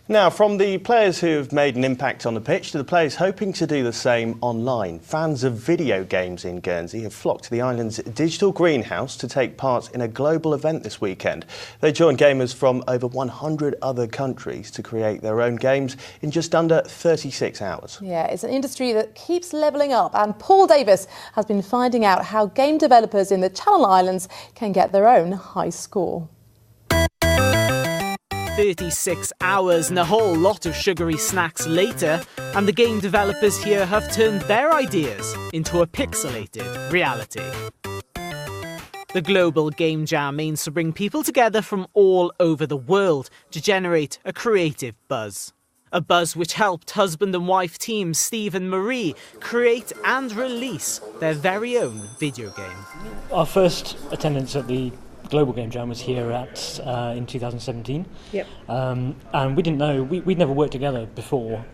Now, from the players who have made an impact on the pitch to the players hoping to do the same online, fans of video games in Guernsey have flocked to the island's Digital Greenhouse to take part in a global event this weekend. They joined gamers from over 100 other countries to create their own games in just under 36 hours. Yeah, it's an industry that keeps levelling up, and Paul Davis has been finding out how game developers in the Channel Islands can get their own high score. 36 hours and a whole lot of sugary snacks later, and the game developers here have turned their ideas into a pixelated reality. The global game jam aims to bring people together from all over the world to generate a creative buzz. A buzz which helped husband and wife teams Steve and Marie create and release their very own video game. Our first attendance at the Global Game Jam was here in 2017. Yep. And we didn't know, we'd never worked together before,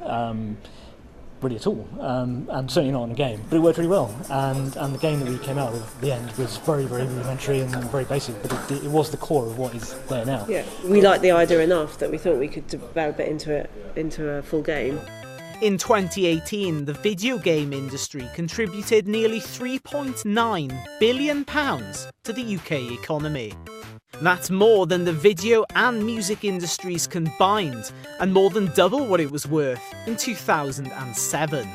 really at all, and certainly not on a game, but it worked really well. And the game that we came out with at the end was very, very rudimentary and very basic, but it was the core of what is there now. Yeah, we liked the idea enough that we thought we could develop it into a full game. In 2018, the video game industry contributed nearly £3.9 billion to the UK economy. That's more than the video and music industries combined, and more than double what it was worth in 2007.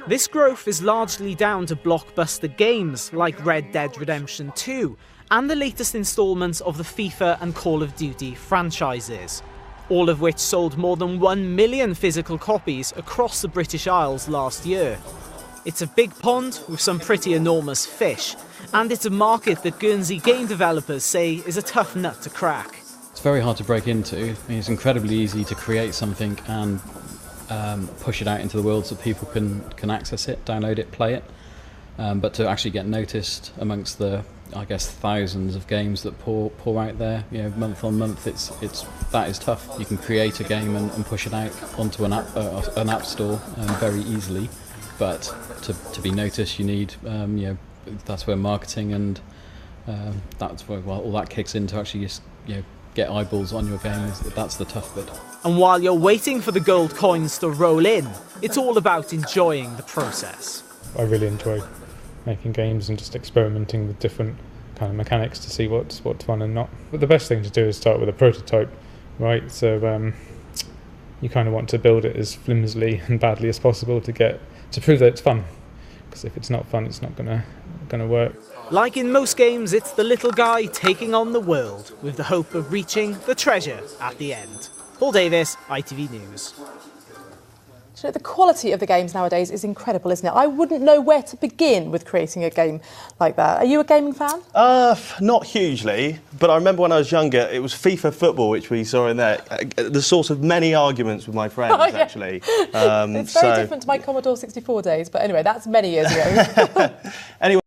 This growth is largely down to blockbuster games like Red Dead Redemption 2 and the latest instalments of the FIFA and Call of Duty franchises, all of which sold more than 1 million physical copies across the British Isles last year. It's a big pond with some pretty enormous fish, and it's a market that Guernsey game developers say is a tough nut to crack. It's very hard to break into. I mean, it's incredibly easy to create something and push it out into the world so people can access it, download it, play it. But to actually get noticed amongst the, I guess, thousands of games that pour out there, month on month, that is tough. You can create a game and push it out onto an app store very easily, but to be noticed, you need, that's where marketing and that's where all that kicks in to actually just, get eyeballs on your game. That's the tough bit. And while you're waiting for the gold coins to roll in, it's all about enjoying the process. I really enjoy making games and just experimenting with different kind of mechanics to see what's fun and not. But the best thing to do is start with a prototype, right? So you kind of want to build it as flimsily and badly as possible to prove that it's fun. Because if it's not fun, it's not gonna work. Like in most games, it's the little guy taking on the world with the hope of reaching the treasure at the end. Paul Davis, ITV News. So the quality of the games nowadays is incredible, isn't it? I wouldn't know where to begin with creating a game like that. Are you a gaming fan? Not hugely, but I remember when I was younger, it was FIFA football, which we saw in there. The source of many arguments with my friends, actually. It's very different to my Commodore 64 days, but anyway, that's many years ago. Anyway.